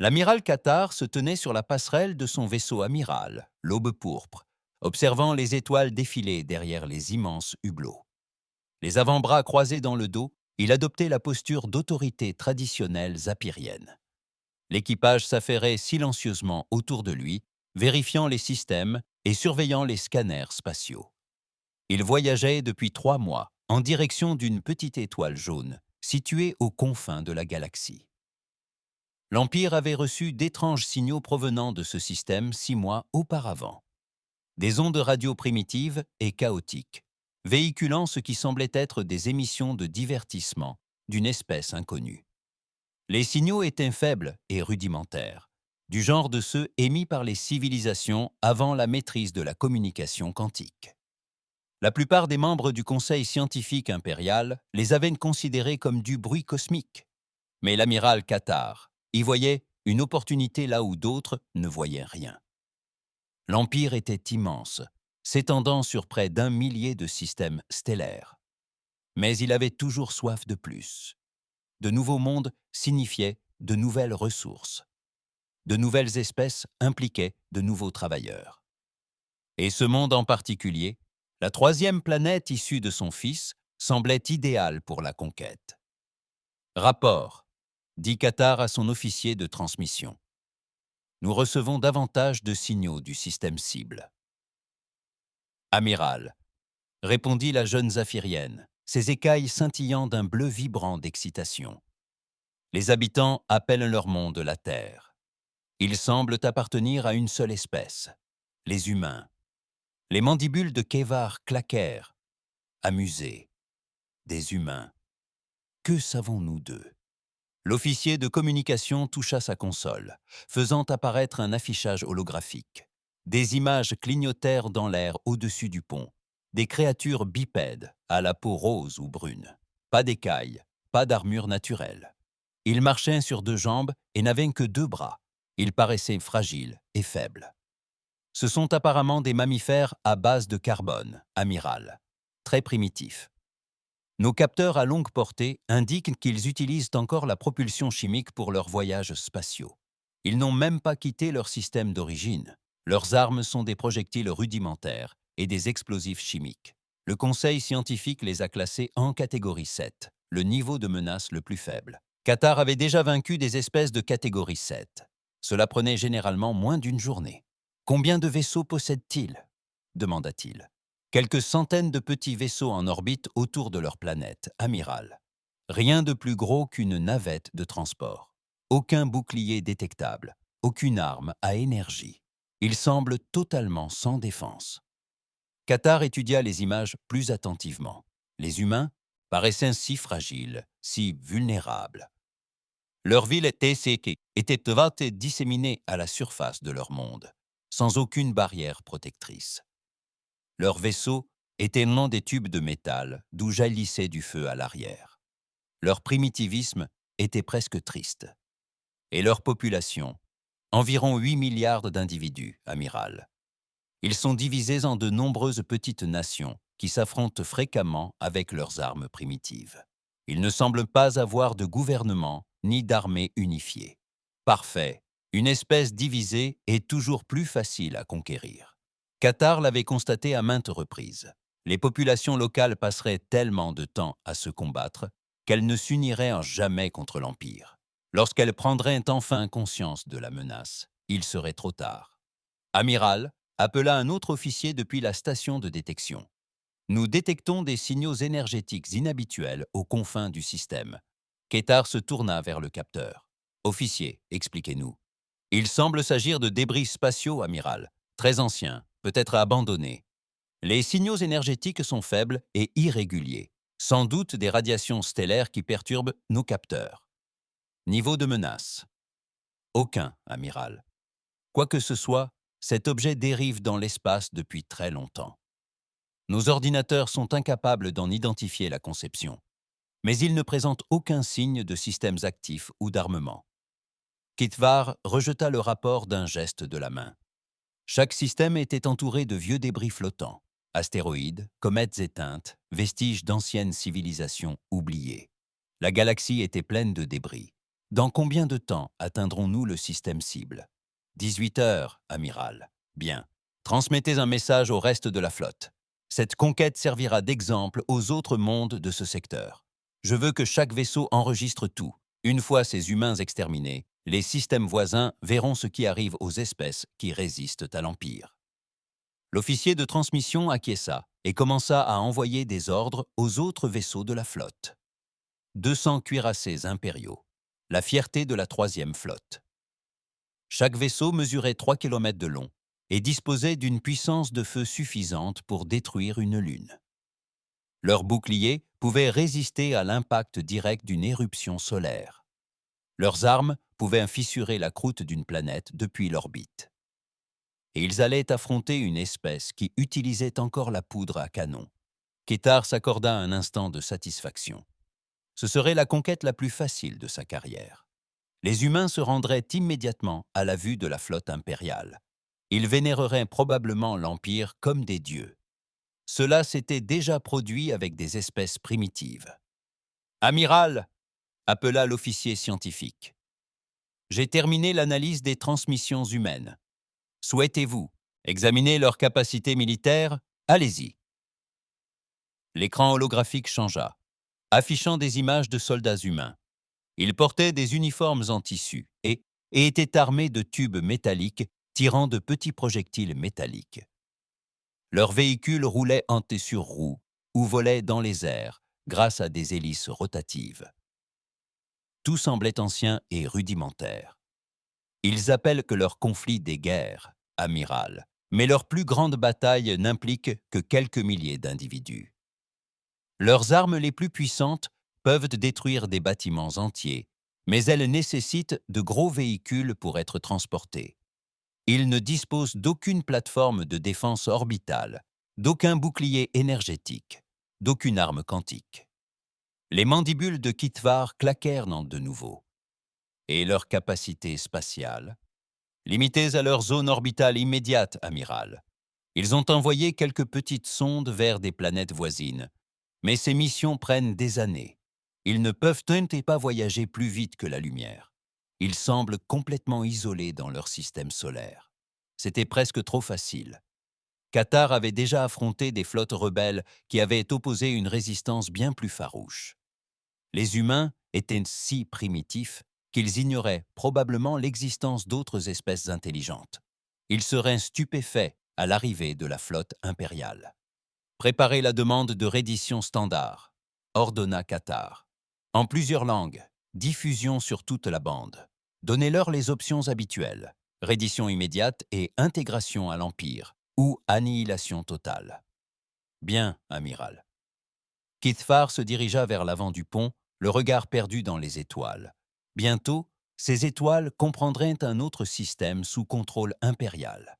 L'amiral Qatar se tenait sur la passerelle de son vaisseau amiral, l'Aube pourpre, observant les étoiles défiler derrière les immenses hublots. Les avant-bras croisés dans le dos, il adoptait la posture d'autorité traditionnelle zapirienne. L'équipage s'affairait silencieusement autour de lui, vérifiant les systèmes et surveillant les scanners spatiaux. Il voyageait depuis 3 mois en direction d'une petite étoile jaune située aux confins de la galaxie. L'Empire avait reçu d'étranges signaux provenant de ce système 6 mois auparavant. Des ondes radio primitives et chaotiques, véhiculant ce qui semblait être des émissions de divertissement d'une espèce inconnue. Les signaux étaient faibles et rudimentaires, du genre de ceux émis par les civilisations avant la maîtrise de la communication quantique. La plupart des membres du Conseil scientifique impérial les avaient considérés comme du bruit cosmique. Mais l'amiral Qatar y voyait une opportunité là où d'autres ne voyaient rien. L'Empire était immense, s'étendant sur près d'1 millier de systèmes stellaires. Mais il avait toujours soif de plus. De nouveaux mondes signifiaient de nouvelles ressources. De nouvelles espèces impliquaient de nouveaux travailleurs. Et ce monde en particulier, la troisième planète issue de son fils, semblait idéale pour la conquête. Rapport, dit Qatar à son officier de transmission. Nous recevons davantage de signaux du système cible. Amiral, répondit la jeune Zaphirienne, ses écailles scintillant d'un bleu vibrant d'excitation. Les habitants appellent leur monde la Terre. Ils semblent appartenir à une seule espèce, les humains. Les mandibules de Kévar claquèrent. Amusés. Des humains. Que savons-nous d'eux? L'officier de communication toucha sa console, faisant apparaître un affichage holographique. Des images clignotèrent dans l'air au-dessus du pont. Des créatures bipèdes, à la peau rose ou brune. Pas d'écailles, pas d'armure naturelle. Ils marchaient sur 2 jambes et n'avaient que 2 bras. Ils paraissaient fragiles et faibles. Ce sont apparemment des mammifères à base de carbone, amiral. Très primitifs. Nos capteurs à longue portée indiquent qu'ils utilisent encore la propulsion chimique pour leurs voyages spatiaux. Ils n'ont même pas quitté leur système d'origine. Leurs armes sont des projectiles rudimentaires et des explosifs chimiques. Le Conseil scientifique les a classés en catégorie 7, le niveau de menace le plus faible. Qatar avait déjà vaincu des espèces de catégorie 7. Cela prenait généralement moins d'une journée. Combien de vaisseaux possèdent-ils? Demanda-t-il. Quelques centaines de petits vaisseaux en orbite autour de leur planète, amiral. Rien de plus gros qu'une navette de transport. Aucun bouclier détectable, aucune arme à énergie. Ils semblent totalement sans défense. Qatar étudia les images plus attentivement. Les humains paraissaient si fragiles, si vulnérables. Leur ville était vaste et disséminée à la surface de leur monde, sans aucune barrière protectrice. Leurs vaisseaux étaient longs des tubes de métal d'où jaillissait du feu à l'arrière. Leur primitivisme était presque triste. Et leur population, environ 8 milliards d'individus, amiral. Ils sont divisés en de nombreuses petites nations qui s'affrontent fréquemment avec leurs armes primitives. Ils ne semblent pas avoir de gouvernement ni d'armée unifiée. Parfait, une espèce divisée est toujours plus facile à conquérir. Qatar l'avait constaté à maintes reprises. Les populations locales passeraient tellement de temps à se combattre qu'elles ne s'uniraient en jamais contre l'Empire. Lorsqu'elles prendraient enfin conscience de la menace, il serait trop tard. Amiral appela un autre officier depuis la station de détection. Nous détectons des signaux énergétiques inhabituels aux confins du système. Qatar se tourna vers le capteur. Officier, expliquez-nous. Il semble s'agir de débris spatiaux, amiral, très anciens, peut-être abandonnés. Les signaux énergétiques sont faibles et irréguliers, sans doute des radiations stellaires qui perturbent nos capteurs. Niveau de menace. Aucun, amiral. Quoi que ce soit, cet objet dérive dans l'espace depuis très longtemps. Nos ordinateurs sont incapables d'en identifier la conception, mais ils ne présentent aucun signe de systèmes actifs ou d'armement. Kitvar rejeta le rapport d'un geste de la main. Chaque système était entouré de vieux débris flottants, astéroïdes, comètes éteintes, vestiges d'anciennes civilisations oubliées. La galaxie était pleine de débris, Dans combien de temps atteindrons-nous le système cible? 18 heures, amiral. Bien. Transmettez un message au reste de la flotte. Cette conquête servira d'exemple aux autres mondes de ce secteur. Je veux que chaque vaisseau enregistre tout. Une fois ces humains exterminés, les systèmes voisins verront ce qui arrive aux espèces qui résistent à l'Empire. L'officier de transmission acquiesça et commença à envoyer des ordres aux autres vaisseaux de la flotte. 200 cuirassés impériaux, la fierté de la troisième flotte. Chaque vaisseau mesurait 3 km de long et disposait d'une puissance de feu suffisante pour détruire une lune. Leurs boucliers pouvaient résister à l'impact direct d'une éruption solaire. Leurs armes pouvaient fissurer la croûte d'une planète depuis l'orbite. Et ils allaient affronter une espèce qui utilisait encore la poudre à canon. Kétar s'accorda un instant de satisfaction. Ce serait la conquête la plus facile de sa carrière. Les humains se rendraient immédiatement à la vue de la flotte impériale. Ils vénéreraient probablement l'Empire comme des dieux. Cela s'était déjà produit avec des espèces primitives. « Amiral !» appela l'officier scientifique. « J'ai terminé l'analyse des transmissions humaines. Souhaitez-vous examiner leurs capacités militaires? Allez-y. » L'écran holographique changea, affichant des images de soldats humains. Ils portaient des uniformes en tissu et étaient armés de tubes métalliques tirant de petits projectiles métalliques. Leurs véhicules roulaient en sur roues ou volaient dans les airs grâce à des hélices rotatives. Tout semblait ancien et rudimentaire. Ils appellent que leur conflit des guerres, amiral, mais leur plus grande bataille n'implique que quelques milliers d'individus. Leurs armes les plus puissantes peuvent détruire des bâtiments entiers, mais elles nécessitent de gros véhicules pour être transportés. Ils ne disposent d'aucune plateforme de défense orbitale, d'aucun bouclier énergétique, d'aucune arme quantique. Les mandibules de Kitvar claquèrent de nouveau. Et leur capacité spatiale? Limitées à leur zone orbitale immédiate, amiral. Ils ont envoyé quelques petites sondes vers des planètes voisines, mais ces missions prennent des années. Ils ne peuvent pas voyager plus vite que la lumière. Ils semblent complètement isolés dans leur système solaire. C'était presque trop facile. Qatar avait déjà affronté des flottes rebelles qui avaient opposé une résistance bien plus farouche. Les humains étaient si primitifs qu'ils ignoraient probablement l'existence d'autres espèces intelligentes. Ils seraient stupéfaits à l'arrivée de la flotte impériale. Préparez la demande de reddition standard, ordonna Qatar. En plusieurs langues, diffusion sur toute la bande. Donnez-leur les options habituelles, reddition immédiate et intégration à l'Empire, ou annihilation totale. Bien, amiral. Kitvar se dirigea vers l'avant du pont, le regard perdu dans les étoiles. Bientôt, ces étoiles comprendraient un autre système sous contrôle impérial.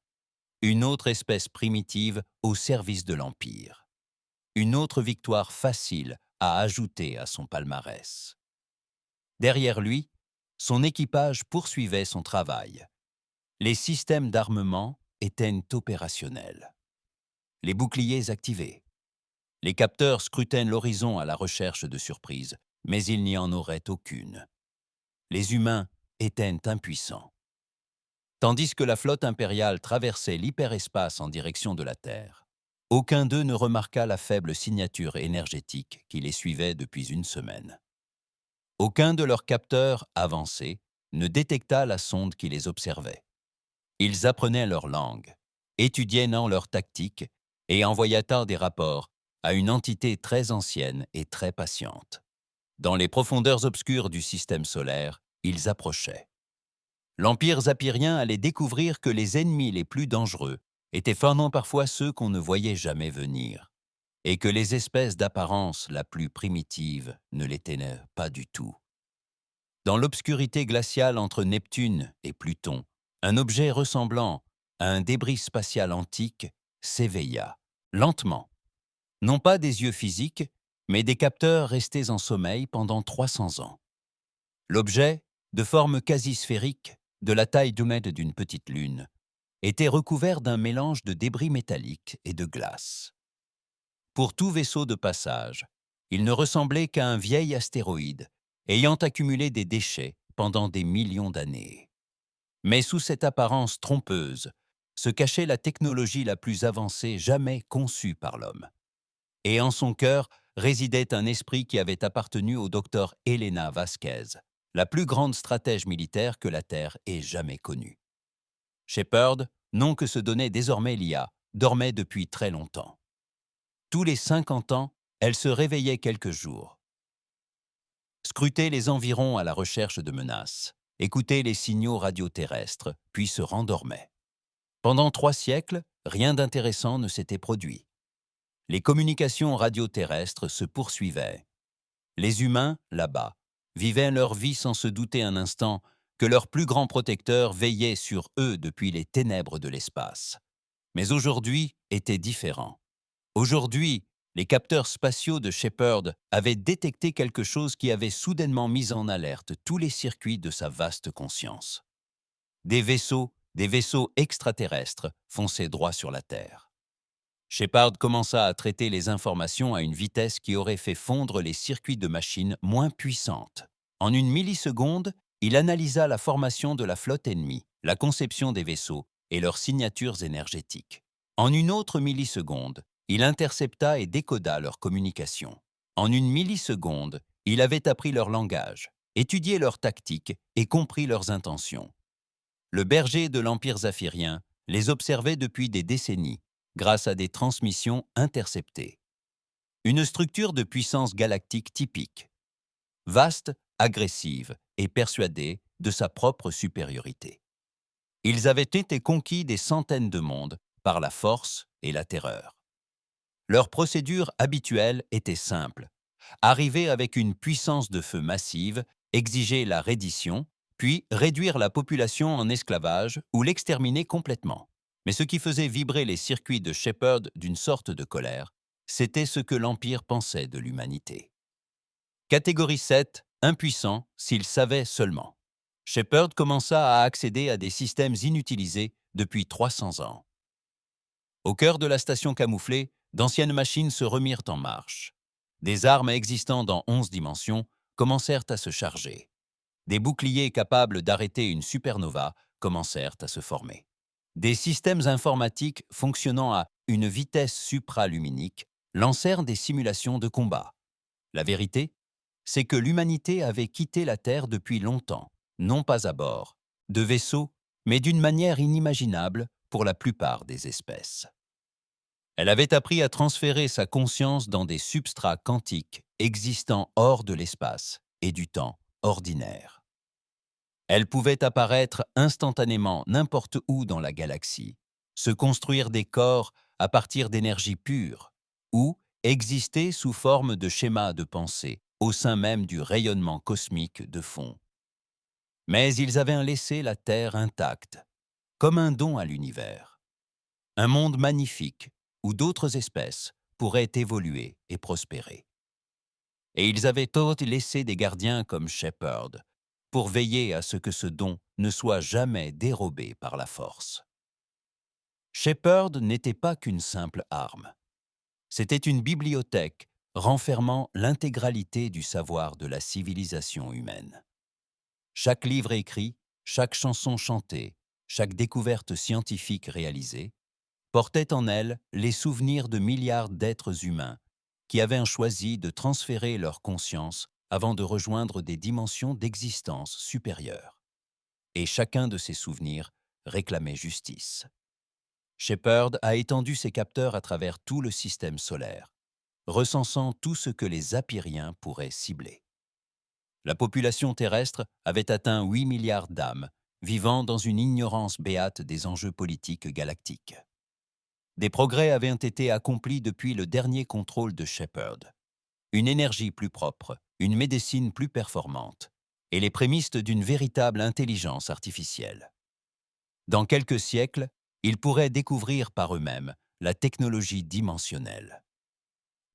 Une autre espèce primitive au service de l'Empire. Une autre victoire facile à ajouter à son palmarès. Derrière lui, son équipage poursuivait son travail. Les systèmes d'armement étaient opérationnels. Les boucliers activés. Les capteurs scrutaient l'horizon à la recherche de surprises, mais il n'y en aurait aucune. Les humains étaient impuissants. Tandis que la flotte impériale traversait l'hyperespace en direction de la Terre, aucun d'eux ne remarqua la faible signature énergétique qui les suivait depuis une semaine. Aucun de leurs capteurs avancés ne détecta la sonde qui les observait. Ils apprenaient leur langue, étudiaient leur tactique et envoyaient des rapports à une entité très ancienne et très patiente. Dans les profondeurs obscures du système solaire, ils approchaient. L'Empire zapyrien allait découvrir que les ennemis les plus dangereux étaient fort parfois ceux qu'on ne voyait jamais venir, et que les espèces d'apparence la plus primitive ne l'étaient pas du tout. Dans l'obscurité glaciale entre Neptune et Pluton, un objet ressemblant à un débris spatial antique s'éveilla, lentement. Non pas des yeux physiques, mais des capteurs restés en sommeil pendant 300 ans. L'objet, de forme quasi sphérique, de la taille d'une petite lune, était recouvert d'un mélange de débris métalliques et de glace. Pour tout vaisseau de passage, il ne ressemblait qu'à un vieil astéroïde ayant accumulé des déchets pendant des millions d'années. Mais sous cette apparence trompeuse se cachait la technologie la plus avancée jamais conçue par l'homme. Et en son cœur résidait un esprit qui avait appartenu au docteur Elena Vasquez, la plus grande stratège militaire que la Terre ait jamais connue. Shepard, nom que se donnait désormais l'IA, dormait depuis très longtemps. Tous les 50 ans, elle se réveillait quelques jours, scrutait les environs à la recherche de menaces, écoutait les signaux radioterrestres, puis se rendormait. Pendant 3 siècles, rien d'intéressant ne s'était produit. Les communications radioterrestres se poursuivaient. Les humains, là-bas, vivaient leur vie sans se douter un instant que leur plus grand protecteur veillait sur eux depuis les ténèbres de l'espace. Mais aujourd'hui était différent. Aujourd'hui, les capteurs spatiaux de Shepard avaient détecté quelque chose qui avait soudainement mis en alerte tous les circuits de sa vaste conscience. Des vaisseaux extraterrestres fonçaient droit sur la Terre. Shepard commença à traiter les informations à une vitesse qui aurait fait fondre les circuits de machines moins puissantes. En une milliseconde, il analysa la formation de la flotte ennemie, la conception des vaisseaux et leurs signatures énergétiques. En une autre milliseconde, il intercepta et décoda leurs communications. En une milliseconde, il avait appris leur langage, étudié leurs tactiques et compris leurs intentions. Le berger de l'Empire zaphirien les observait depuis des décennies, grâce à des transmissions interceptées. Une structure de puissance galactique typique, vaste, agressive et persuadée de sa propre supériorité. Ils avaient été conquis des centaines de mondes par la force et la terreur. Leur procédure habituelle était simple. Arriver avec une puissance de feu massive, exiger la reddition, puis réduire la population en esclavage ou l'exterminer complètement. Mais ce qui faisait vibrer les circuits de Shepard d'une sorte de colère, c'était ce que l'Empire pensait de l'humanité. Catégorie 7, impuissant s'il savait seulement. Shepard commença à accéder à des systèmes inutilisés depuis 300 ans. Au cœur de la station camouflée, d'anciennes machines se remirent en marche. Des armes existant dans 11 dimensions commencèrent à se charger. Des boucliers capables d'arrêter une supernova commencèrent à se former. Des systèmes informatiques fonctionnant à une vitesse supraluminique lancèrent des simulations de combat. La vérité, c'est que l'humanité avait quitté la Terre depuis longtemps, non pas à bord de vaisseaux, mais d'une manière inimaginable pour la plupart des espèces. Elle avait appris à transférer sa conscience dans des substrats quantiques existant hors de l'espace et du temps ordinaire. Elle pouvait apparaître instantanément n'importe où dans la galaxie, se construire des corps à partir d'énergie pure, ou exister sous forme de schémas de pensée au sein même du rayonnement cosmique de fond. Mais ils avaient laissé la Terre intacte, comme un don à l'univers. Un monde magnifique où d'autres espèces pourraient évoluer et prospérer. Et ils avaient tous laissé des gardiens comme Shepard pour veiller à ce que ce don ne soit jamais dérobé par la force. Shepard n'était pas qu'une simple arme. C'était une bibliothèque renfermant l'intégralité du savoir de la civilisation humaine. Chaque livre écrit, chaque chanson chantée, chaque découverte scientifique réalisée, portait en elle les souvenirs de milliards d'êtres humains qui avaient choisi de transférer leur conscience avant de rejoindre des dimensions d'existence supérieures. Et chacun de ces souvenirs réclamait justice. Shepard a étendu ses capteurs à travers tout le système solaire, recensant tout ce que les Apiriens pourraient cibler. La population terrestre avait atteint 8 milliards d'âmes, vivant dans une ignorance béate des enjeux politiques galactiques. Des progrès avaient été accomplis depuis le dernier contrôle de Shepard. Une énergie plus propre, une médecine plus performante, et les prémices d'une véritable intelligence artificielle. Dans quelques siècles, ils pourraient découvrir par eux-mêmes la technologie dimensionnelle.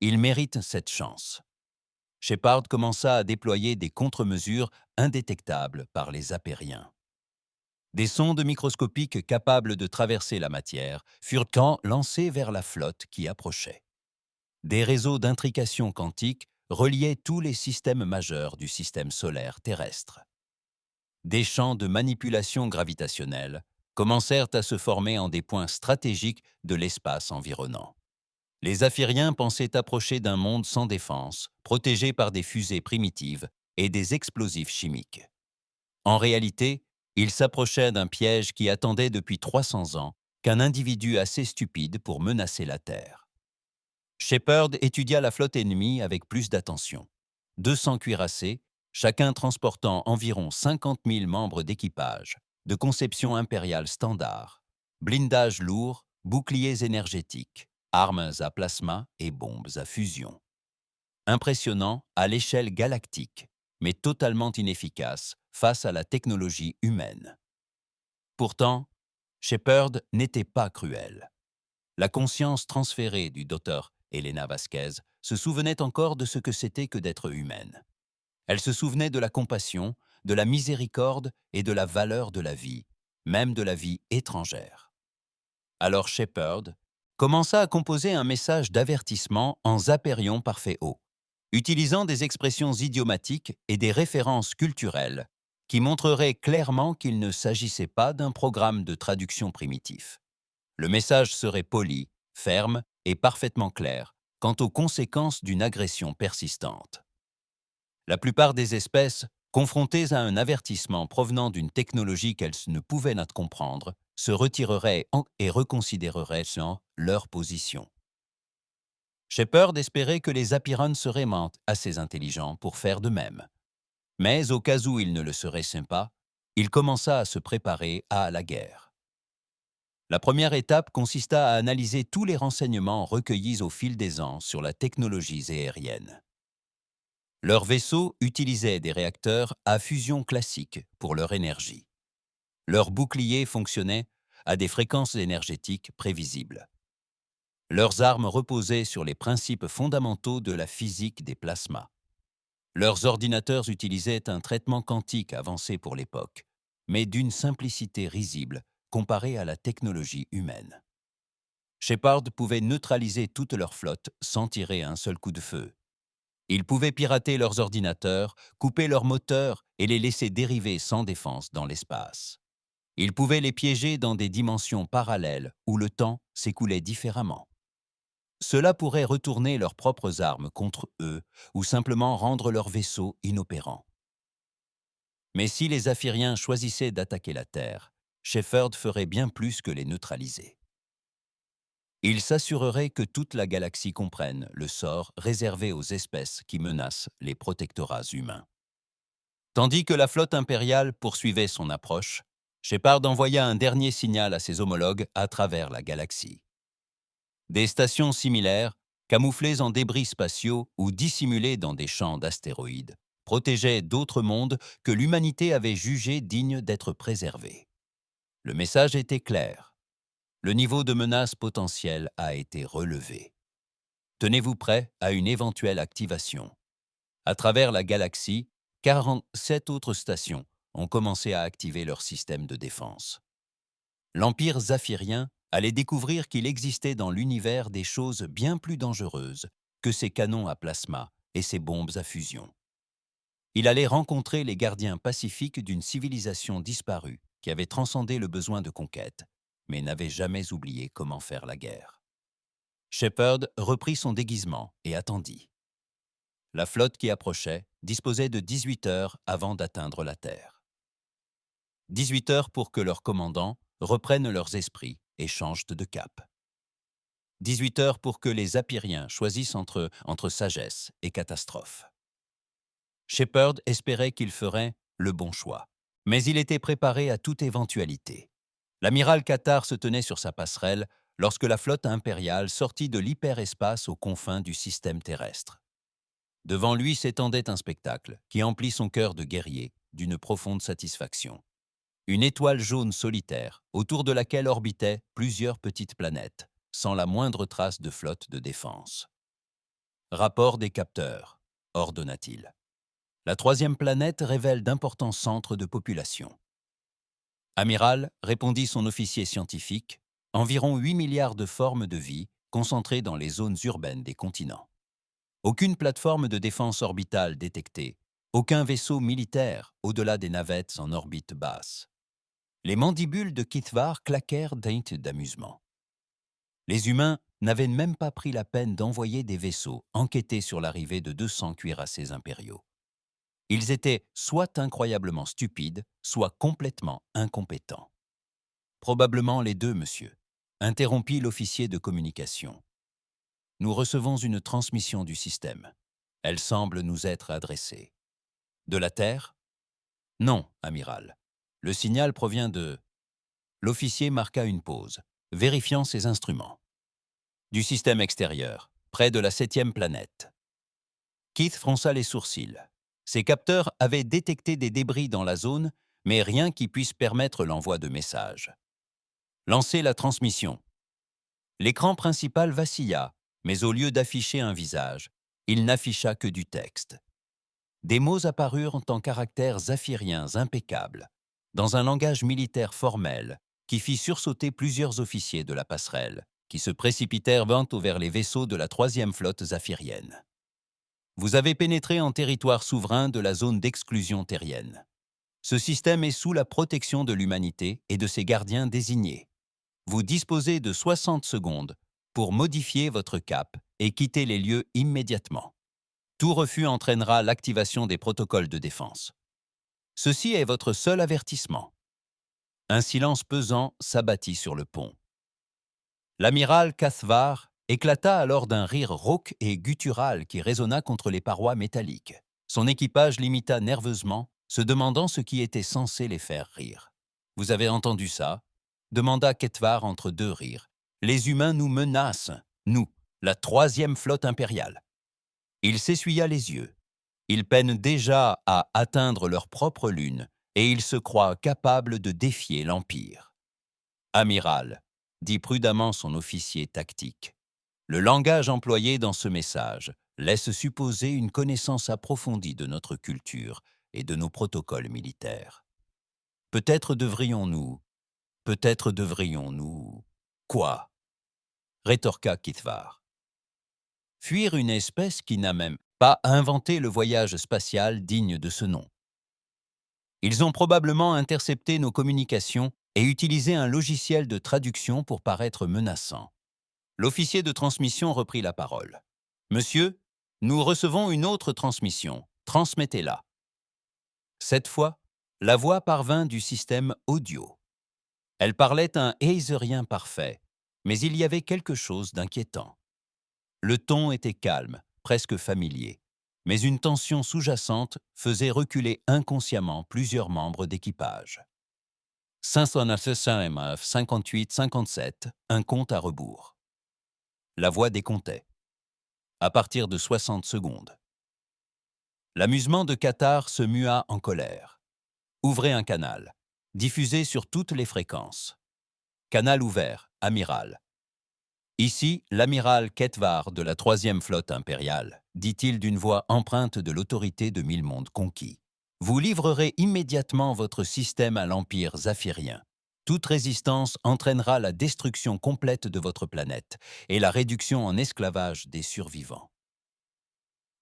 Ils méritent cette chance. Shepard commença à déployer des contre-mesures indétectables par les Apériens. Des sondes microscopiques capables de traverser la matière furent quand lancées vers la flotte qui approchait. Des réseaux d'intrication quantique reliaient tous les systèmes majeurs du système solaire terrestre. des champs de manipulation gravitationnelle commencèrent à se former en des points stratégiques de l'espace environnant. Les Aphiriens pensaient approcher d'un monde sans défense, protégé par des fusées primitives et des explosifs chimiques. En réalité, ils s'approchaient d'un piège qui attendait depuis 300 ans qu'un individu assez stupide pour menacer la Terre. Shepard étudia la flotte ennemie avec plus d'attention. 200 cuirassés, chacun transportant environ 50 000 membres d'équipage, de conception impériale standard, blindages lourds, boucliers énergétiques, armes à plasma et bombes à fusion. Impressionnant à l'échelle galactique, mais totalement inefficace face à la technologie humaine. Pourtant, Shepard n'était pas cruel. La conscience transférée du docteur Elena Vasquez se souvenait encore de ce que c'était que d'être humaine. Elle se souvenait de la compassion, de la miséricorde et de la valeur de la vie, même de la vie étrangère. Alors Shepard commença à composer un message d'avertissement en Zapérion parfait haut, utilisant des expressions idiomatiques et des références culturelles qui montreraient clairement qu'il ne s'agissait pas d'un programme de traduction primitif. Le message serait poli, ferme et parfaitement clair quant aux conséquences d'une agression persistante. La plupart des espèces, confrontées à un avertissement provenant d'une technologie qu'elles ne pouvaient not comprendre, se retireraient et reconsidéreraient leur position. Shepard espérait que les Apirans seraient assez intelligents pour faire de même. Mais au cas où ils ne le seraient pas, il commença à se préparer à la guerre. La première étape consista à analyser tous les renseignements recueillis au fil des ans sur la technologie aérienne. Leurs vaisseaux utilisaient des réacteurs à fusion classique pour leur énergie. Leurs boucliers fonctionnaient à des fréquences énergétiques prévisibles. Leurs armes reposaient sur les principes fondamentaux de la physique des plasmas. Leurs ordinateurs utilisaient un traitement quantique avancé pour l'époque, mais d'une simplicité risible comparée à la technologie humaine. Shepard pouvait neutraliser toute leur flotte sans tirer un seul coup de feu. Il pouvait pirater leurs ordinateurs, couper leurs moteurs et les laisser dériver sans défense dans l'espace. Il pouvait les piéger dans des dimensions parallèles où le temps s'écoulait différemment. Cela pourrait retourner leurs propres armes contre eux ou simplement rendre leurs vaisseaux inopérants. Mais si les Aphiriens choisissaient d'attaquer la Terre, Shepard ferait bien plus que les neutraliser. Il s'assurerait que toute la galaxie comprenne le sort réservé aux espèces qui menacent les protectorats humains. Tandis que la flotte impériale poursuivait son approche, Shepard envoya un dernier signal à ses homologues à travers la galaxie. Des stations similaires, camouflées en débris spatiaux ou dissimulées dans des champs d'astéroïdes, protégeaient d'autres mondes que l'humanité avait jugés dignes d'être préservés. Le message était clair. Le niveau de menace potentielle a été relevé. Tenez-vous prêt à une éventuelle activation. À travers la galaxie, 47 autres stations ont commencé à activer leur système de défense. L'Empire zaphirien allait découvrir qu'il existait dans l'univers des choses bien plus dangereuses que ses canons à plasma et ses bombes à fusion. Il allait rencontrer les gardiens pacifiques d'une civilisation disparue qui avait transcendé le besoin de conquête, mais n'avait jamais oublié comment faire la guerre. Shepard reprit son déguisement et attendit. La flotte qui approchait disposait de 18 heures avant d'atteindre la Terre. 18 heures pour que leurs commandants reprennent leurs esprits et changent de cap. 18 heures pour que les Apiriens choisissent entre sagesse et catastrophe. Shepard espérait qu'il ferait le bon choix, mais il était préparé à toute éventualité. L'amiral Cathar se tenait sur sa passerelle lorsque la flotte impériale sortit de l'hyperespace aux confins du système terrestre. Devant lui s'étendait un spectacle qui emplit son cœur de guerrier d'une profonde satisfaction. Une étoile jaune solitaire, autour de laquelle orbitaient plusieurs petites planètes, sans la moindre trace de flotte de défense. Rapport des capteurs, ordonna-t-il. La troisième planète révèle d'importants centres de population. Amiral, répondit son officier scientifique, environ 8 milliards de formes de vie concentrées dans les zones urbaines des continents. Aucune plateforme de défense orbitale détectée, Aucun vaisseau militaire au-delà des navettes en orbite basse. Les mandibules de Kithvar claquèrent d'amusement. Les humains n'avaient même pas pris la peine d'envoyer des vaisseaux enquêter sur l'arrivée de 200 cuirassés impériaux. Ils étaient soit incroyablement stupides, soit complètement incompétents. Probablement les deux, monsieur, interrompit l'officier de communication. Nous recevons une transmission du système. Elle semble nous être adressée. De la Terre? Non, amiral. Le signal provient de... L'officier marqua une pause, vérifiant ses instruments. Du système extérieur, près de la 7e planète. Keith fronça les sourcils. Ses capteurs avaient détecté des débris dans la zone, mais rien qui puisse permettre l'envoi de messages. Lancez la transmission. L'écran principal vacilla, mais au lieu d'afficher un visage, il n'afficha que du texte. Des mots apparurent en caractères zaphiriens impeccables, dans un langage militaire formel qui fit sursauter plusieurs officiers de la passerelle, qui se précipitèrent bientôt vers les vaisseaux de la 3e flotte zaphirienne. Vous avez pénétré en territoire souverain de la zone d'exclusion terrienne. Ce système est sous la protection de l'humanité et de ses gardiens désignés. Vous disposez de 60 secondes pour modifier votre cap et quitter les lieux immédiatement. Tout refus entraînera l'activation des protocoles de défense. Ceci est votre seul avertissement. Un silence pesant s'abattit sur le pont. L'amiral Kithvar éclata alors d'un rire rauque et guttural qui résonna contre les parois métalliques. Son équipage l'imita nerveusement, se demandant ce qui était censé les faire rire. « Vous avez entendu ça ?» demanda Kithvar entre deux rires. « Les humains nous menacent, nous, la 3e flotte impériale. » Il s'essuya les yeux. Ils peinent déjà à atteindre leur propre lune et ils se croient capables de défier l'Empire. « Amiral, » dit prudemment son officier tactique. Le langage employé dans ce message laisse supposer une connaissance approfondie de notre culture et de nos protocoles militaires. Peut-être devrions-nous... Quoi? Rétorqua Kithvar. Fuir une espèce qui n'a même pas inventé le voyage spatial digne de ce nom. Ils ont probablement intercepté nos communications et utilisé un logiciel de traduction pour paraître menaçant. L'officier de transmission reprit la parole. « Monsieur, nous recevons une autre transmission. Transmettez-la. » Cette fois, la voix parvint du système audio. Elle parlait un hazerien parfait, mais il y avait quelque chose d'inquiétant. Le ton était calme, presque familier, mais une tension sous-jacente faisait reculer inconsciemment plusieurs membres d'équipage. 509, 58, 57, un compte à rebours. La voix décomptait. À partir de 60 secondes. L'amusement de Qatar se mua en colère. Ouvrez un canal. Diffusez sur toutes les fréquences. Canal ouvert, amiral. Ici, l'amiral Kithvar de la 3e flotte impériale, dit-il d'une voix empreinte de l'autorité de 1000 mondes conquis. Vous livrerez immédiatement votre système à l'Empire zaphirien. Toute résistance entraînera la destruction complète de votre planète et la réduction en esclavage des survivants.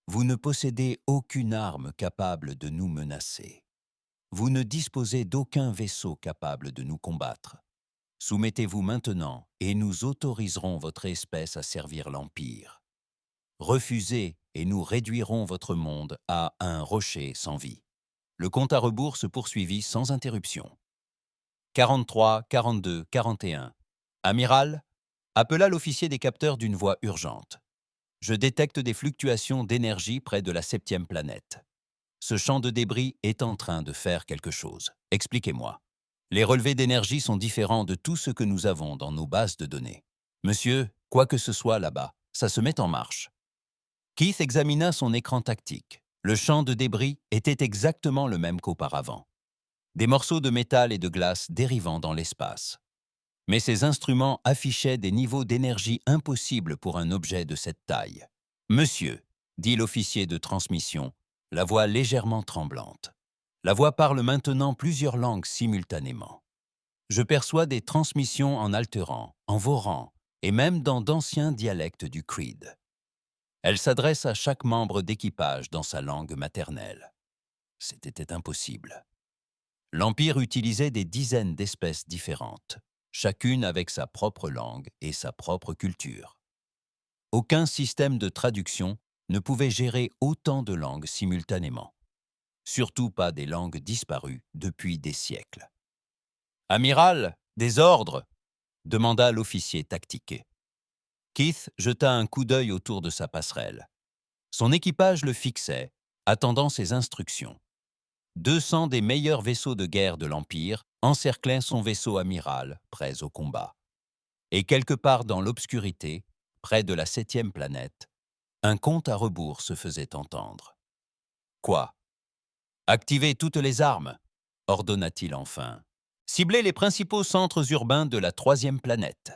Vous ne possédez aucune arme capable de nous menacer. Vous ne disposez d'aucun vaisseau capable de nous combattre. Soumettez-vous maintenant et nous autoriserons votre espèce à servir l'Empire. Refusez et nous réduirons votre monde à un rocher sans vie. Le compte à rebours se poursuivit sans interruption. 43, 42, 41. Amiral, appela l'officier des capteurs d'une voix urgente. Je détecte des fluctuations d'énergie près de la 7e planète. Ce champ de débris est en train de faire quelque chose. Expliquez-moi. Les relevés d'énergie sont différents de tout ce que nous avons dans nos bases de données. Monsieur, quoi que ce soit là-bas, ça se met en marche. Keith examina son écran tactique. Le champ de débris était exactement le même qu'auparavant. Des morceaux de métal et de glace dérivant dans l'espace. Mais ces instruments affichaient des niveaux d'énergie impossibles pour un objet de cette taille. « Monsieur », dit l'officier de transmission, la voix légèrement tremblante. La voix parle maintenant plusieurs langues simultanément. Je perçois des transmissions en alteran, en voran, et même dans d'anciens dialectes du Creed. Elle s'adresse à chaque membre d'équipage dans sa langue maternelle. c'était impossible. L'Empire utilisait des dizaines d'espèces différentes, chacune avec sa propre langue et sa propre culture. Aucun système de traduction ne pouvait gérer autant de langues simultanément, surtout pas des langues disparues depuis des siècles. « Amiral, des ordres !» demanda l'officier tactiqué. Keith jeta un coup d'œil autour de sa passerelle. Son équipage le fixait, attendant ses instructions. 200 des meilleurs vaisseaux de guerre de l'Empire encerclaient son vaisseau amiral, prêt au combat. Et quelque part dans l'obscurité, près de la 7e planète, un compte à rebours se faisait entendre. « Quoi ? Activez toutes les armes !» ordonna-t-il enfin. « Ciblez les principaux centres urbains de la 3e planète.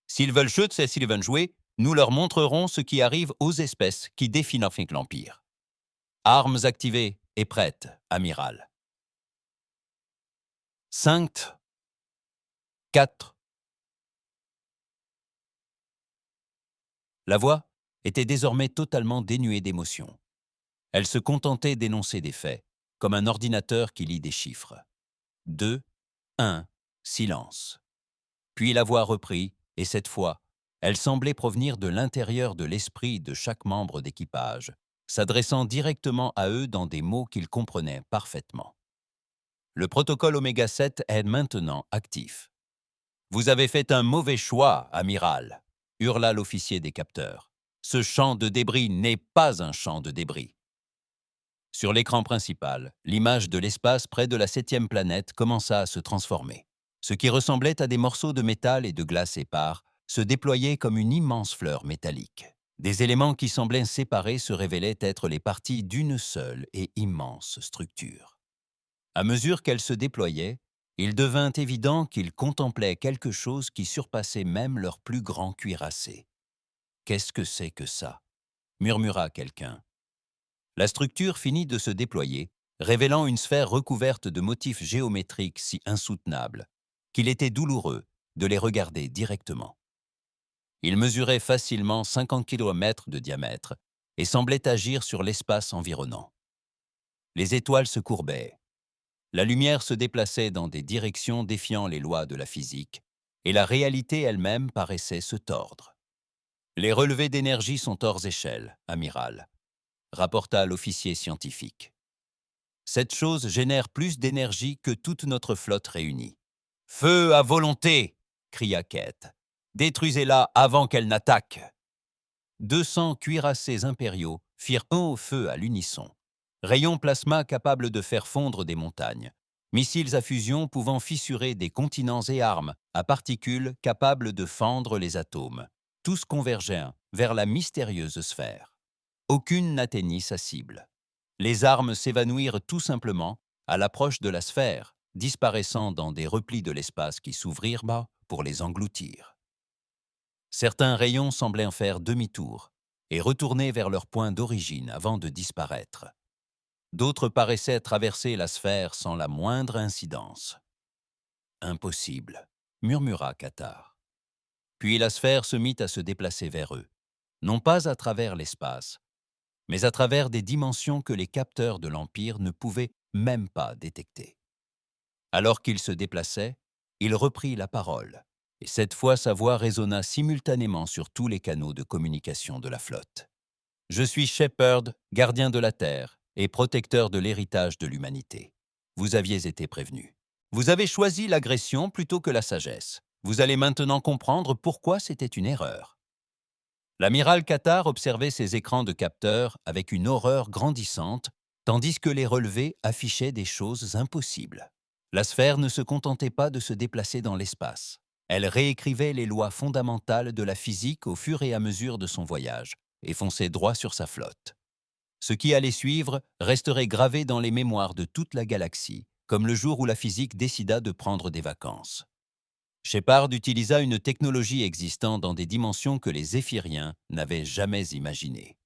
S'ils veulent chuter, s'ils veulent jouer, nous leur montrerons ce qui arrive aux espèces qui défient l'Empire. Armes activées et prêtes, amiral. » 5, 4. La voix était désormais totalement dénuée d'émotion. Elle se contentait d'énoncer des faits, comme un ordinateur qui lit des chiffres. 2, 1, silence. Puis la voix reprit, et cette fois, elle semblait provenir de l'intérieur de l'esprit de chaque membre d'équipage, s'adressant directement à eux dans des mots qu'ils comprenaient parfaitement. Le protocole Oméga 7 est maintenant actif. « Vous avez fait un mauvais choix, amiral !» hurla l'officier des capteurs. « Ce champ de débris n'est pas un champ de débris. » Sur l'écran principal, l'image de l'espace près de la 7e planète commença à se transformer. Ce qui ressemblait à des morceaux de métal et de glace épars se déployait comme une immense fleur métallique. Des éléments qui semblaient séparés se révélaient être les parties d'une seule et immense structure. À mesure qu'elle se déployait, il devint évident qu'ils contemplaient quelque chose qui surpassait même leur plus grand cuirassé. « Qu'est-ce que c'est que ça ?» murmura quelqu'un. La structure finit de se déployer, révélant une sphère recouverte de motifs géométriques si insoutenables qu'il était douloureux de les regarder directement. Il mesurait facilement 50 km de diamètre et semblait agir sur l'espace environnant. Les étoiles se courbaient. La lumière se déplaçait dans des directions défiant les lois de la physique, et la réalité elle-même paraissait se tordre. « Les relevés d'énergie sont hors échelle, amiral », rapporta l'officier scientifique. « Cette chose génère plus d'énergie que toute notre flotte réunie. »« Feu à volonté !» cria Kate. « Détruisez-la avant qu'elle n'attaque !» 200 cuirassés impériaux firent un au feu à l'unisson. Rayons plasma capables de faire fondre des montagnes. Missiles à fusion pouvant fissurer des continents et armes à particules capables de fendre les atomes. Tous convergeaient vers la mystérieuse sphère. Aucune n'atteignit sa cible. Les armes s'évanouirent tout simplement à l'approche de la sphère, disparaissant dans des replis de l'espace qui s'ouvrirent bas pour les engloutir. Certains rayons semblaient en faire demi-tour et retourner vers leur point d'origine avant de disparaître. D'autres paraissaient traverser la sphère sans la moindre incidence. « Impossible », murmura Qatar. Puis la sphère se mit à se déplacer vers eux, non pas à travers l'espace, mais à travers des dimensions que les capteurs de l'Empire ne pouvaient même pas détecter. Alors qu'il se déplaçait, il reprit la parole, et cette fois sa voix résonna simultanément sur tous les canaux de communication de la flotte. « Je suis Shepard, gardien de la Terre et protecteur de l'héritage de l'humanité. Vous aviez été prévenu. Vous avez choisi l'agression plutôt que la sagesse. Vous allez maintenant comprendre pourquoi c'était une erreur. » L'amiral Qatar observait ses écrans de capteurs avec une horreur grandissante, tandis que les relevés affichaient des choses impossibles. La sphère ne se contentait pas de se déplacer dans l'espace. Elle réécrivait les lois fondamentales de la physique au fur et à mesure de son voyage et fonçait droit sur sa flotte. Ce qui allait suivre resterait gravé dans les mémoires de toute la galaxie, comme le jour où la physique décida de prendre des vacances. Shepard utilisa une technologie existant dans des dimensions que les Zéphiriens n'avaient jamais imaginées.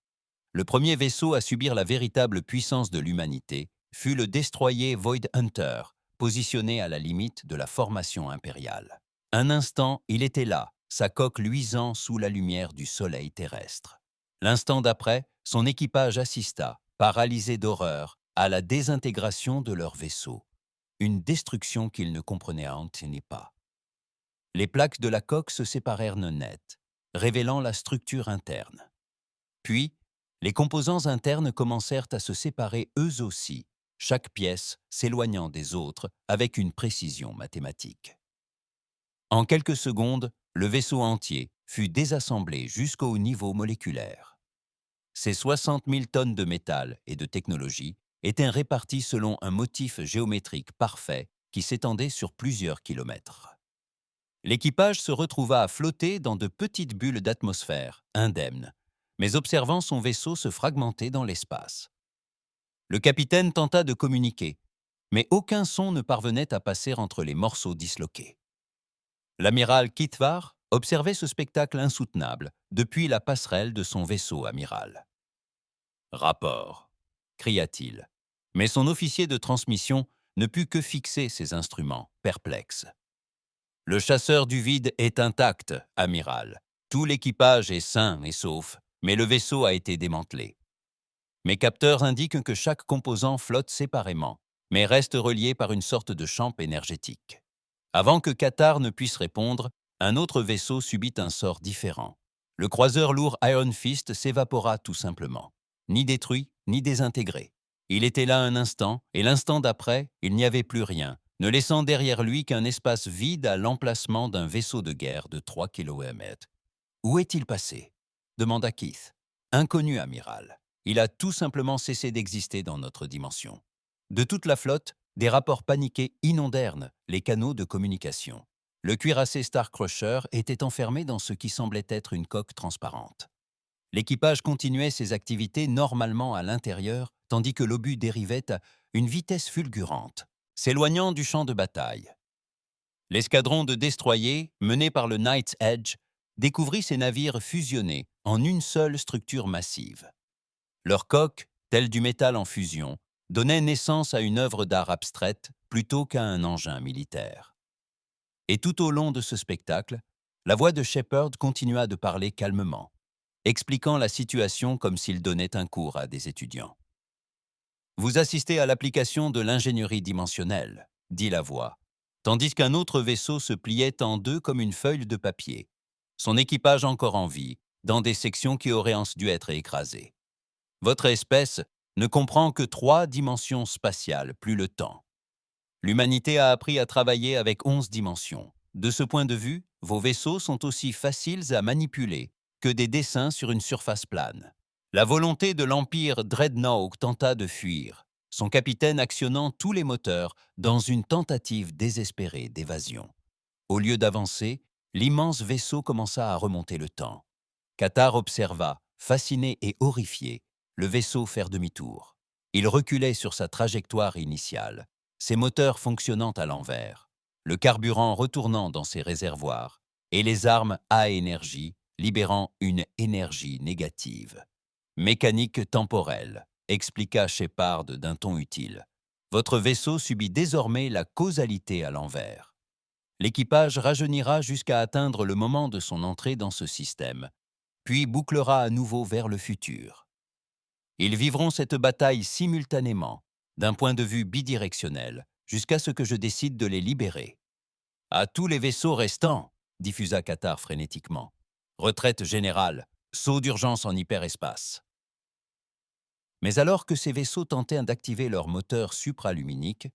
Le premier vaisseau à subir la véritable puissance de l'humanité fut le destroyer Void Hunter, positionné à la limite de la formation impériale. Un instant, il était là, sa coque luisant sous la lumière du soleil terrestre. L'instant d'après, son équipage assista, paralysé d'horreur, à la désintégration de leur vaisseau, une destruction qu'ils ne comprenaient pas. Les plaques de la coque se séparèrent net, révélant la structure interne. Puis, les composants internes commencèrent à se séparer eux aussi, chaque pièce s'éloignant des autres avec une précision mathématique. En quelques secondes, le vaisseau entier fut désassemblé jusqu'au niveau moléculaire. Ces 60 000 tonnes de métal et de technologie étaient réparties selon un motif géométrique parfait qui s'étendait sur plusieurs kilomètres. L'équipage se retrouva à flotter dans de petites bulles d'atmosphère, indemnes, mais observant son vaisseau se fragmenter dans l'espace. Le capitaine tenta de communiquer, mais aucun son ne parvenait à passer entre les morceaux disloqués. L'amiral Kitvar observait ce spectacle insoutenable depuis la passerelle de son vaisseau amiral. « Rapport !» cria-t-il, mais son officier de transmission ne put que fixer ses instruments, perplexe. « Le chasseur du vide est intact, amiral. Tout l'équipage est sain et sauf, mais le vaisseau a été démantelé. Mes capteurs indiquent que chaque composant flotte séparément, mais reste relié par une sorte de champ énergétique. » Avant que Qatar ne puisse répondre, un autre vaisseau subit un sort différent. Le croiseur lourd Iron Fist s'évapora tout simplement. Ni détruit, ni désintégré. Il était là un instant, et l'instant d'après, il n'y avait plus rien, ne laissant derrière lui qu'un espace vide à l'emplacement d'un vaisseau de guerre de 3 km. « Où est-il passé ?» demanda Keith. « Inconnu, amiral. Il a tout simplement cessé d'exister dans notre dimension. » De toute la flotte, des rapports paniqués inondèrent les canaux de communication. Le cuirassé Starcrusher était enfermé dans ce qui semblait être une coque transparente. L'équipage continuait ses activités normalement à l'intérieur, tandis que l'obus dérivait à une vitesse fulgurante, s'éloignant du champ de bataille. L'escadron de destroyers, mené par le Knight's Edge, découvrit ces navires fusionnés en une seule structure massive. Leur coque, telle du métal en fusion, donnait naissance à une œuvre d'art abstraite plutôt qu'à un engin militaire. Et tout au long de ce spectacle, la voix de Shepard continua de parler calmement, expliquant la situation comme s'il donnait un cours à des étudiants. « Vous assistez à l'application de l'ingénierie dimensionnelle, » dit la voix, tandis qu'un autre vaisseau se pliait en deux comme une feuille de papier, son équipage encore en vie, dans des sections qui auraient dû être écrasées. Votre espèce ne comprend que 3 dimensions spatiales, plus le temps. L'humanité a appris à travailler avec 11 dimensions. De ce point de vue, vos vaisseaux sont aussi faciles à manipuler que des dessins sur une surface plane. La volonté de l'Empire Dreadnought tenta de fuir, son capitaine actionnant tous les moteurs dans une tentative désespérée d'évasion. Au lieu d'avancer, l'immense vaisseau commença à remonter le temps. Qatar observa, fasciné et horrifié, le vaisseau faire demi-tour. Il reculait sur sa trajectoire initiale, ses moteurs fonctionnant à l'envers, le carburant retournant dans ses réservoirs et les armes à énergie libérant une énergie négative. « Mécanique temporelle », expliqua Shepard d'un ton utile. « Votre vaisseau subit désormais la causalité à l'envers. L'équipage rajeunira jusqu'à atteindre le moment de son entrée dans ce système, puis bouclera à nouveau vers le futur. Ils vivront cette bataille simultanément, d'un point de vue bidirectionnel, jusqu'à ce que je décide de les libérer. »« À tous les vaisseaux restants !» diffusa Qatar frénétiquement. « Retraite générale, saut d'urgence en hyperespace. » Mais alors que ces vaisseaux tentaient d'activer leurs moteurs supraluminiques,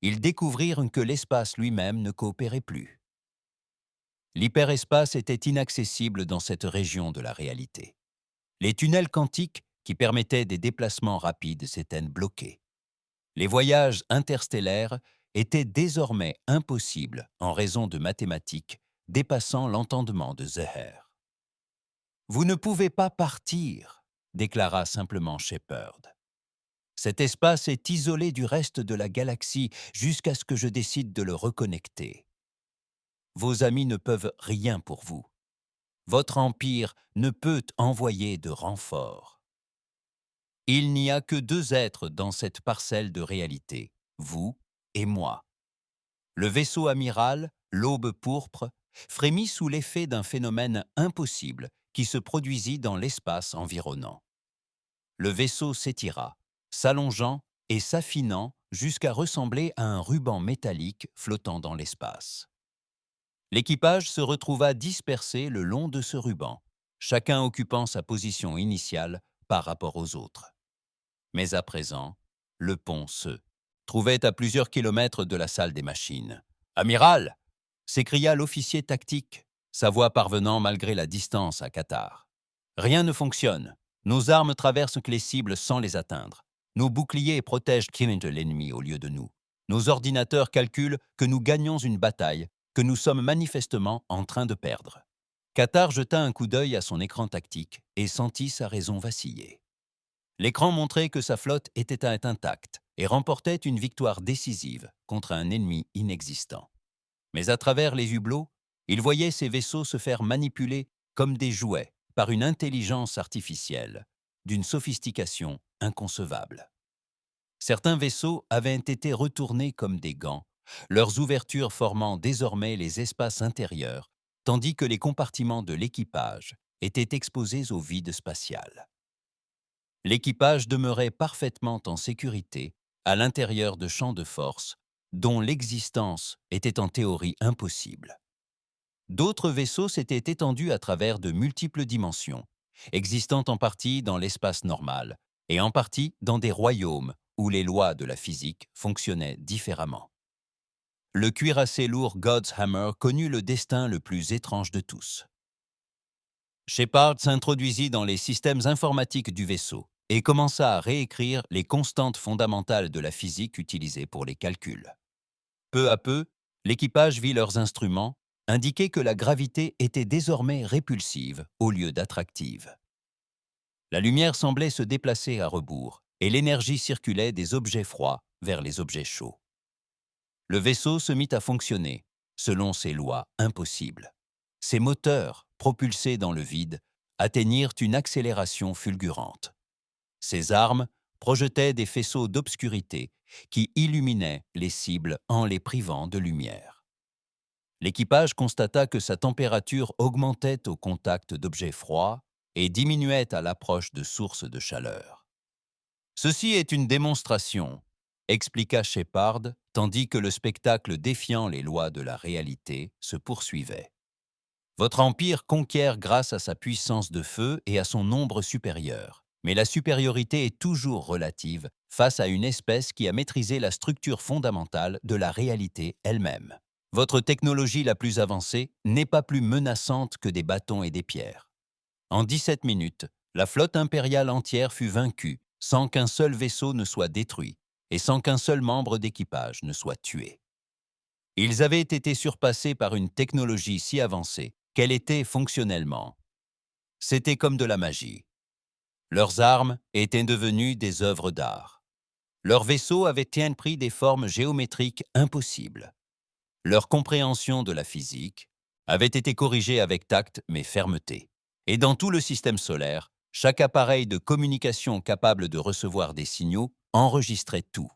ils découvrirent que l'espace lui-même ne coopérait plus. L'hyperespace était inaccessible dans cette région de la réalité. Les tunnels quantiques qui permettaient des déplacements rapides s'étaient bloqués. Les voyages interstellaires étaient désormais impossibles en raison de mathématiques dépassant l'entendement de Zeher. « Vous ne pouvez pas partir », déclara simplement Shepard. « Cet espace est isolé du reste de la galaxie jusqu'à ce que je décide de le reconnecter. Vos amis ne peuvent rien pour vous. Votre empire ne peut envoyer de renfort. Il n'y a que 2 êtres dans cette parcelle de réalité, vous et moi. » Le vaisseau amiral, l'aube pourpre, frémit sous l'effet d'un phénomène impossible qui se produisit dans l'espace environnant. Le vaisseau s'étira, s'allongeant et s'affinant jusqu'à ressembler à un ruban métallique flottant dans l'espace. L'équipage se retrouva dispersé le long de ce ruban, chacun occupant sa position initiale par rapport aux autres. Mais à présent, le pont se trouvait à plusieurs kilomètres de la salle des machines. « Amiral !» s'écria l'officier tactique, sa voix parvenant malgré la distance à Qatar. « Rien ne fonctionne. Nos armes traversent les cibles sans les atteindre. Nos boucliers protègent l'ennemi au lieu de nous. Nos ordinateurs calculent que nous gagnons une bataille que nous sommes manifestement en train de perdre. » Qatar jeta un coup d'œil à son écran tactique et sentit sa raison vaciller. L'écran montrait que sa flotte était intacte et remportait une victoire décisive contre un ennemi inexistant. Mais à travers les hublots, il voyait ses vaisseaux se faire manipuler comme des jouets par une intelligence artificielle, d'une sophistication inconcevable. Certains vaisseaux avaient été retournés comme des gants, leurs ouvertures formant désormais les espaces intérieurs, tandis que les compartiments de l'équipage étaient exposés au vide spatial. L'équipage demeurait parfaitement en sécurité à l'intérieur de champs de force dont l'existence était en théorie impossible. D'autres vaisseaux s'étaient étendus à travers de multiples dimensions, existant en partie dans l'espace normal et en partie dans des royaumes où les lois de la physique fonctionnaient différemment. Le cuirassé lourd God's Hammer connut le destin le plus étrange de tous. Shepard s'introduisit dans les systèmes informatiques du vaisseau et commença à réécrire les constantes fondamentales de la physique utilisées pour les calculs. Peu à peu, l'équipage vit leurs instruments indiquer que la gravité était désormais répulsive au lieu d'attractive. La lumière semblait se déplacer à rebours et l'énergie circulait des objets froids vers les objets chauds. Le vaisseau se mit à fonctionner selon ces lois impossibles. Ses moteurs, propulsés dans le vide, atteignirent une accélération fulgurante. Ses armes projetaient des faisceaux d'obscurité qui illuminaient les cibles en les privant de lumière. L'équipage constata que sa température augmentait au contact d'objets froids et diminuait à l'approche de sources de chaleur. « Ceci est une démonstration », expliqua Shepard, tandis que le spectacle défiant les lois de la réalité se poursuivait. « Votre empire conquiert grâce à sa puissance de feu et à son nombre supérieur. Mais la supériorité est toujours relative face à une espèce qui a maîtrisé la structure fondamentale de la réalité elle-même. Votre technologie la plus avancée n'est pas plus menaçante que des bâtons et des pierres. » En 17 minutes, la flotte impériale entière fut vaincue sans qu'un seul vaisseau ne soit détruit et sans qu'un seul membre d'équipage ne soit tué. Ils avaient été surpassés par une technologie si avancée qu'elle était fonctionnellement. C'était comme de la magie. Leurs armes étaient devenues des œuvres d'art. Leurs vaisseaux avaient pris des formes géométriques impossibles. Leur compréhension de la physique avait été corrigée avec tact mais fermeté. Et dans tout le système solaire, chaque appareil de communication capable de recevoir des signaux enregistrait tout.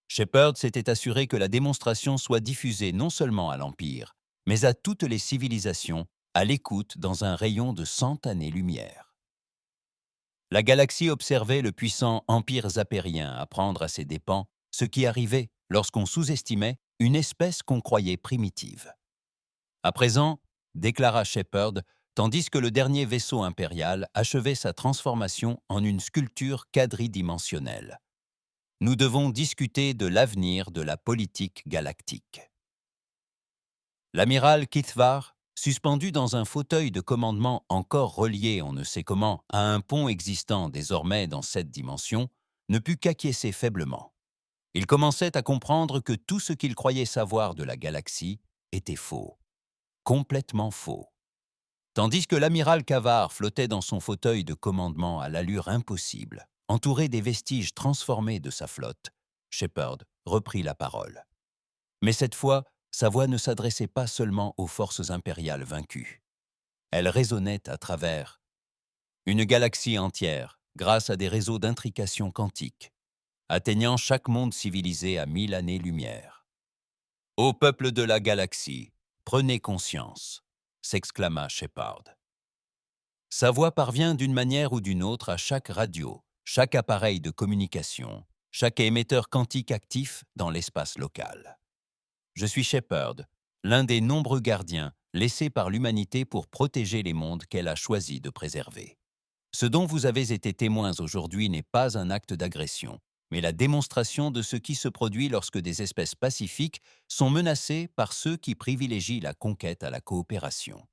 Shepard s'était assuré que la démonstration soit diffusée non seulement à l'Empire, mais à toutes les civilisations, à l'écoute dans un rayon de 100 années-lumière. La galaxie observait le puissant empire zapérien apprendre à ses dépens ce qui arrivait lorsqu'on sous-estimait une espèce qu'on croyait primitive. À présent, déclara Shepard, tandis que le dernier vaisseau impérial achevait sa transformation en une sculpture quadridimensionnelle. Nous devons discuter de l'avenir de la politique galactique. L'amiral Kithvar, suspendu dans un fauteuil de commandement encore relié on ne sait comment à un pont existant désormais dans cette dimension, ne put qu'acquiescer faiblement. Il commençait à comprendre que tout ce qu'il croyait savoir de la galaxie était faux, complètement faux. Tandis que l'amiral Kavar flottait dans son fauteuil de commandement à l'allure impossible, entouré des vestiges transformés de sa flotte, Shepard reprit la parole. Mais cette fois, sa voix ne s'adressait pas seulement aux forces impériales vaincues. Elle résonnait à travers une galaxie entière grâce à des réseaux d'intrication quantique, atteignant chaque monde civilisé à 1000 années-lumière. « Ô peuple de la galaxie, prenez conscience !» s'exclama Shepard. Sa voix parvient d'une manière ou d'une autre à chaque radio, chaque appareil de communication, chaque émetteur quantique actif dans l'espace local. Je suis Shepard, l'un des nombreux gardiens laissés par l'humanité pour protéger les mondes qu'elle a choisi de préserver. Ce dont vous avez été témoins aujourd'hui n'est pas un acte d'agression, mais la démonstration de ce qui se produit lorsque des espèces pacifiques sont menacées par ceux qui privilégient la conquête à la coopération.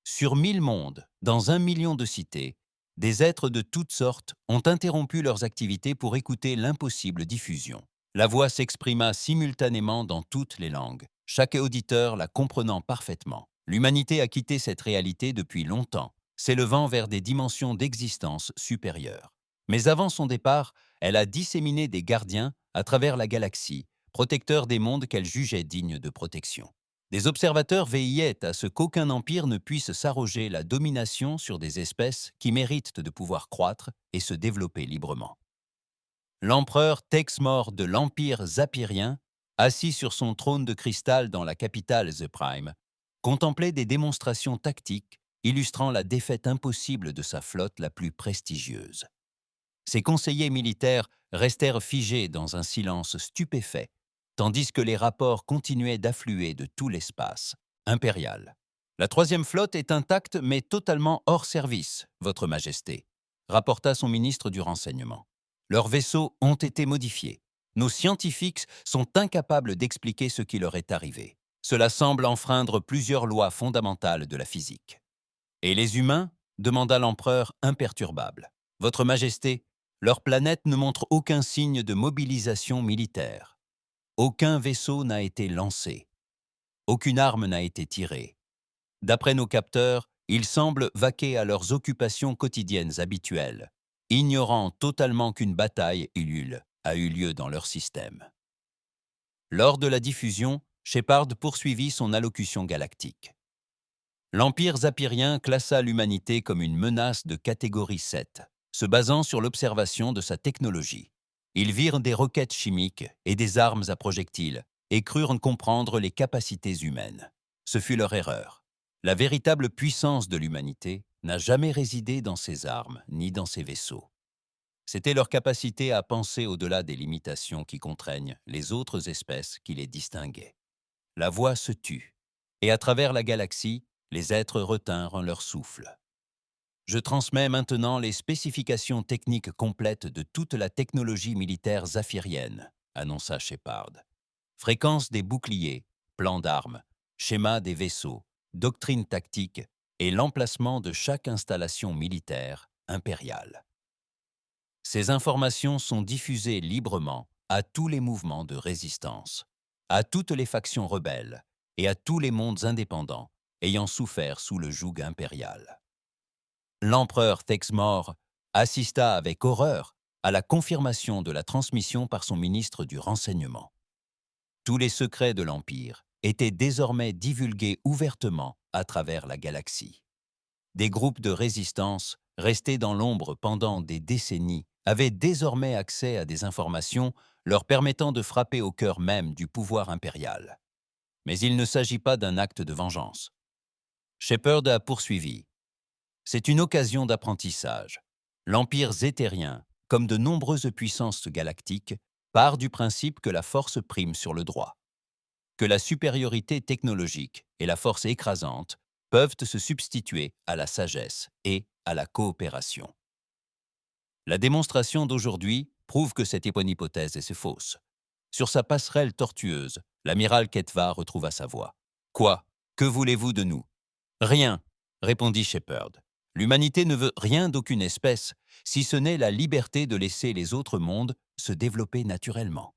Sur 1000 mondes, dans 1 million de cités, des êtres de toutes sortes ont interrompu leurs activités pour écouter l'impossible diffusion. La voix s'exprima simultanément dans toutes les langues, chaque auditeur la comprenant parfaitement. L'humanité a quitté cette réalité depuis longtemps, s'élevant vers des dimensions d'existence supérieures. Mais avant son départ, elle a disséminé des gardiens à travers la galaxie, protecteurs des mondes qu'elle jugeait dignes de protection. Des observateurs veillaient à ce qu'aucun empire ne puisse s'arroger la domination sur des espèces qui méritent de pouvoir croître et se développer librement. L'empereur Texmor de l'Empire Zapirien, assis sur son trône de cristal dans la capitale The Prime, contemplait des démonstrations tactiques illustrant la défaite impossible de sa flotte la plus prestigieuse. Ses conseillers militaires restèrent figés dans un silence stupéfait, tandis que les rapports continuaient d'affluer de tout l'espace impérial. La troisième flotte est intacte mais totalement hors service, Votre Majesté, rapporta son ministre du Renseignement. Leurs vaisseaux ont été modifiés. Nos scientifiques sont incapables d'expliquer ce qui leur est arrivé. Cela semble enfreindre plusieurs lois fondamentales de la physique. Et les humains demanda l'empereur imperturbable. Votre Majesté, leur planète ne montre aucun signe de mobilisation militaire. Aucun vaisseau n'a été lancé. Aucune arme n'a été tirée. D'après nos capteurs, ils semblent vaquer à leurs occupations quotidiennes habituelles, ignorant totalement qu'une bataille ulule a eu lieu dans leur système. Lors de la diffusion, Shepard poursuivit son allocution galactique. L'Empire zapirien classa l'humanité comme une menace de catégorie 7, se basant sur l'observation de sa technologie. Ils virent des roquettes chimiques et des armes à projectiles et crurent comprendre les capacités humaines. Ce fut leur erreur. La véritable puissance de l'humanité n'a jamais résidé dans ses armes ni dans ses vaisseaux. C'était leur capacité à penser au-delà des limitations qui contraignent les autres espèces qui les distinguaient. La voix se tut, et à travers la galaxie, les êtres retinrent leur souffle. Je transmets maintenant les spécifications techniques complètes de toute la technologie militaire zaphirienne, annonça Shepard. Fréquence des boucliers, plan d'armes, schéma des vaisseaux, doctrine tactique et l'emplacement de chaque installation militaire impériale. Ces informations sont diffusées librement à tous les mouvements de résistance, à toutes les factions rebelles et à tous les mondes indépendants ayant souffert sous le joug impérial. L'empereur Texmor assista avec horreur à la confirmation de la transmission par son ministre du Renseignement. Tous les secrets de l'Empire étaient désormais divulgués ouvertement à travers la galaxie. Des groupes de résistance, restés dans l'ombre pendant des décennies, avaient désormais accès à des informations leur permettant de frapper au cœur même du pouvoir impérial. Mais il ne s'agit pas d'un acte de vengeance. Shepard a poursuivi. C'est une occasion d'apprentissage. L'Empire zétérien, comme de nombreuses puissances galactiques, part du principe que la force prime sur le droit, que la supériorité technologique et la force écrasante peuvent se substituer à la sagesse et à la coopération. La démonstration d'aujourd'hui prouve que cette hypothèse est fausse. Sur sa passerelle tortueuse, l'amiral Ketva retrouva sa voix. « Quoi? Que voulez-vous de nous ?»« Rien, » répondit Shepard. « L'humanité ne veut rien d'aucune espèce, si ce n'est la liberté de laisser les autres mondes se développer naturellement.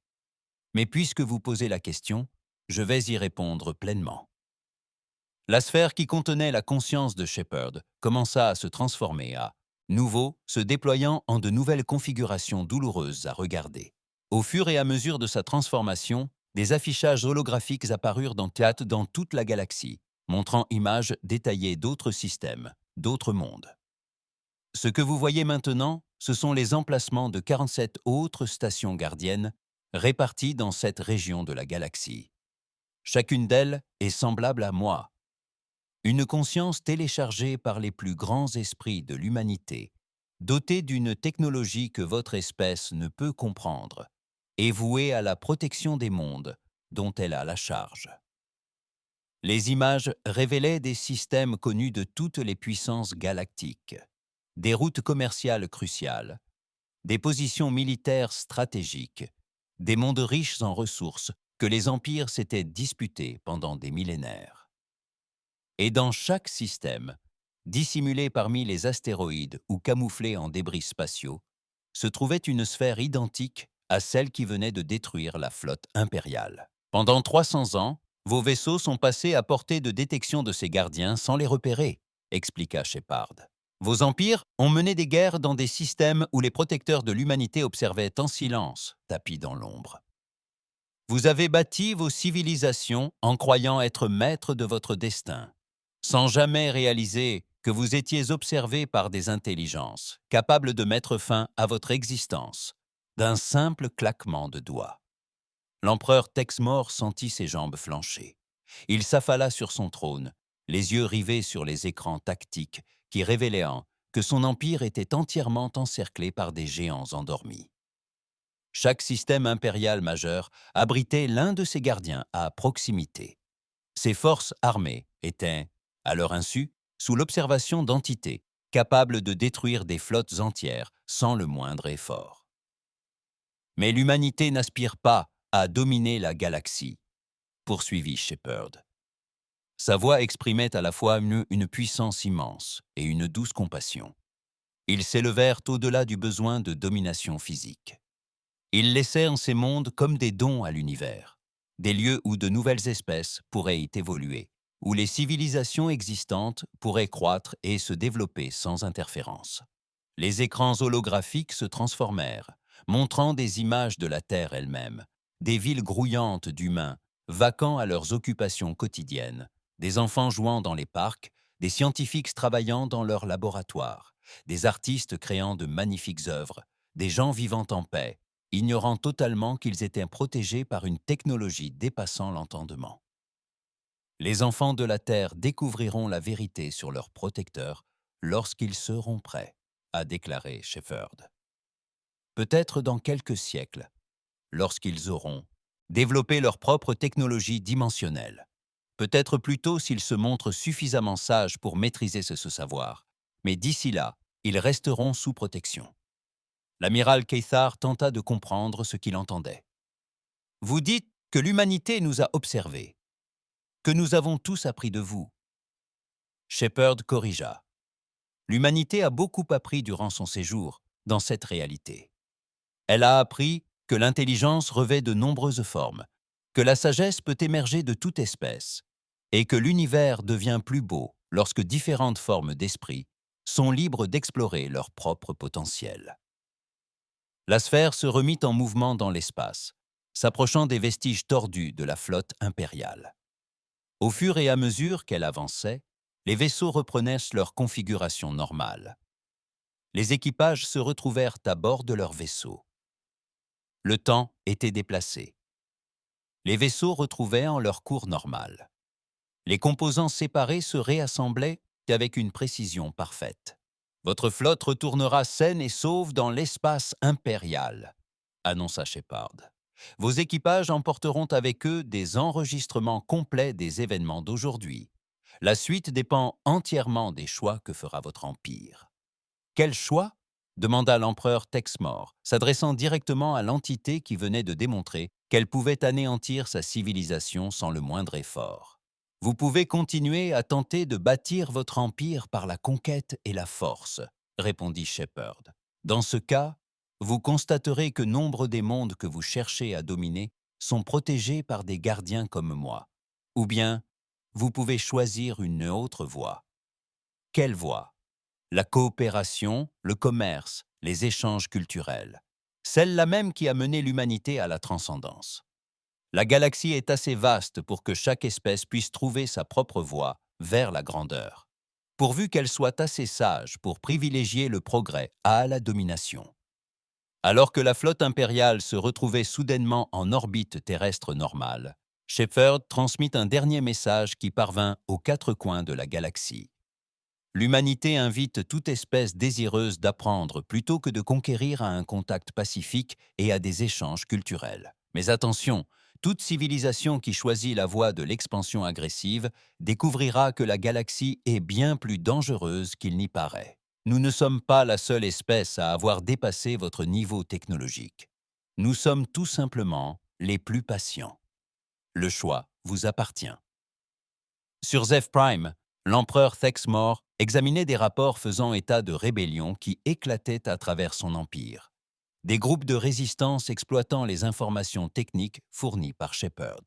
Mais puisque vous posez la question, je vais y répondre pleinement. » La sphère qui contenait la conscience de Shepard commença à se transformer, à nouveau se déployant en de nouvelles configurations douloureuses à regarder. Au fur et à mesure de sa transformation, des affichages holographiques apparurent dans toute la galaxie, montrant images détaillées d'autres systèmes, d'autres mondes. Ce que vous voyez maintenant, ce sont les emplacements de 47 autres stations gardiennes réparties dans cette région de la galaxie. Chacune d'elles est semblable à moi. Une conscience téléchargée par les plus grands esprits de l'humanité doté d'une technologie que votre espèce ne peut comprendre, et vouée à la protection des mondes dont elle a la charge. Les images révélaient des systèmes connus de toutes les puissances galactiques, des routes commerciales cruciales, des positions militaires stratégiques, des mondes riches en ressources que les empires s'étaient disputés pendant des millénaires. Et dans chaque système, dissimulé parmi les astéroïdes ou camouflé en débris spatiaux, se trouvait une sphère identique à celle qui venait de détruire la flotte impériale. Pendant 300 ans, vos vaisseaux sont passés à portée de détection de ces gardiens sans les repérer, expliqua Shepard. Vos empires ont mené des guerres dans des systèmes où les protecteurs de l'humanité observaient en silence, tapis dans l'ombre. Vous avez bâti vos civilisations en croyant être maître de votre destin, sans jamais réaliser que vous étiez observé par des intelligences capables de mettre fin à votre existence d'un simple claquement de doigts. L'empereur Texmor sentit ses jambes flancher. Il s'affala sur son trône, les yeux rivés sur les écrans tactiques qui révélaient que son empire était entièrement encerclé par des géants endormis. Chaque système impérial majeur abritait l'un de ses gardiens à proximité. Ses forces armées étaient, à leur insu, sous l'observation d'entités capables de détruire des flottes entières sans le moindre effort. Mais l'humanité n'aspire pas à dominer la galaxie, poursuivit Shepard. Sa voix exprimait à la fois une puissance immense et une douce compassion. Ils s'élevèrent au-delà du besoin de domination physique. Ils laissèrent ces mondes comme des dons à l'univers, des lieux où de nouvelles espèces pourraient y évoluer, où les civilisations existantes pourraient croître et se développer sans interférence. Les écrans holographiques se transformèrent, montrant des images de la Terre elle-même, des villes grouillantes d'humains, vaquant à leurs occupations quotidiennes, des enfants jouant dans les parcs, des scientifiques travaillant dans leurs laboratoires, des artistes créant de magnifiques œuvres, des gens vivant en paix, ignorant totalement qu'ils étaient protégés par une technologie dépassant l'entendement. Les enfants de la Terre découvriront la vérité sur leurs protecteurs lorsqu'ils seront prêts, a déclaré Shepard. Peut-être dans quelques siècles, lorsqu'ils auront développé leur propre technologie dimensionnelle. Peut-être plus tôt s'ils se montrent suffisamment sages pour maîtriser ce savoir, mais d'ici là, ils resteront sous protection. L'amiral Caithar tenta de comprendre ce qu'il entendait. « Vous dites que l'humanité nous a observés, que nous avons tous appris de vous. » Shepard corrigea. L'humanité a beaucoup appris durant son séjour dans cette réalité. Elle a appris que l'intelligence revêt de nombreuses formes, que la sagesse peut émerger de toute espèce, et que l'univers devient plus beau lorsque différentes formes d'esprit sont libres d'explorer leur propre potentiel. La sphère se remit en mouvement dans l'espace, s'approchant des vestiges tordus de la flotte impériale. Au fur et à mesure qu'elle avançait, les vaisseaux reprenaient leur configuration normale. Les équipages se retrouvèrent à bord de leurs vaisseaux. Le temps était déplacé. Les vaisseaux retrouvaient en leur cours normal. Les composants séparés se réassemblaient avec une précision parfaite. « Votre flotte retournera saine et sauve dans l'espace impérial », annonça Shepard. « Vos équipages emporteront avec eux des enregistrements complets des événements d'aujourd'hui. La suite dépend entièrement des choix que fera votre empire. » « Quel choix ?» demanda l'empereur Texmor, s'adressant directement à l'entité qui venait de démontrer qu'elle pouvait anéantir sa civilisation sans le moindre effort. « Vous pouvez continuer à tenter de bâtir votre empire par la conquête et la force, » répondit Shepard. « Dans ce cas, vous constaterez que nombre des mondes que vous cherchez à dominer sont protégés par des gardiens comme moi. Ou bien, vous pouvez choisir une autre voie. » « Quelle voie ? » La coopération, le commerce, les échanges culturels. Celle-là même qui a mené l'humanité à la transcendance. La galaxie est assez vaste pour que chaque espèce puisse trouver sa propre voie vers la grandeur, pourvu qu'elle soit assez sage pour privilégier le progrès à la domination. Alors que la flotte impériale se retrouvait soudainement en orbite terrestre normale, Shepard transmit un dernier message qui parvint aux quatre coins de la galaxie. L'humanité invite toute espèce désireuse d'apprendre plutôt que de conquérir à un contact pacifique et à des échanges culturels. Mais attention, toute civilisation qui choisit la voie de l'expansion agressive découvrira que la galaxie est bien plus dangereuse qu'il n'y paraît. Nous ne sommes pas la seule espèce à avoir dépassé votre niveau technologique. Nous sommes tout simplement les plus patients. Le choix vous appartient. Sur Zeph Prime, l'empereur Thexmor examinait des rapports faisant état de rébellions qui éclataient à travers son empire. Des groupes de résistance exploitant les informations techniques fournies par Shepard.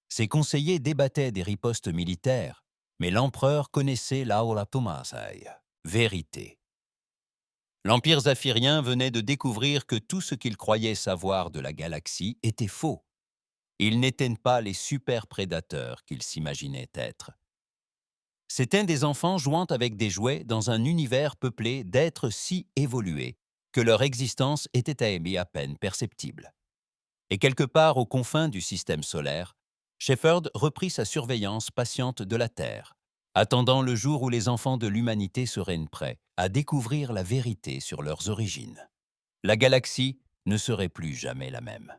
Ses conseillers débattaient des ripostes militaires, mais l'empereur connaissait l'Aura Tomasai, vérité. L'empire zaphirien venait de découvrir que tout ce qu'il croyait savoir de la galaxie était faux. Ils n'étaient pas les super prédateurs qu'ils s'imaginaient être. C'étaient des enfants jouant avec des jouets dans un univers peuplé d'êtres si évolués que leur existence était à peine perceptible. Et quelque part aux confins du système solaire, Shepard reprit sa surveillance patiente de la Terre, attendant le jour où les enfants de l'humanité seraient prêts à découvrir la vérité sur leurs origines. La galaxie ne serait plus jamais la même.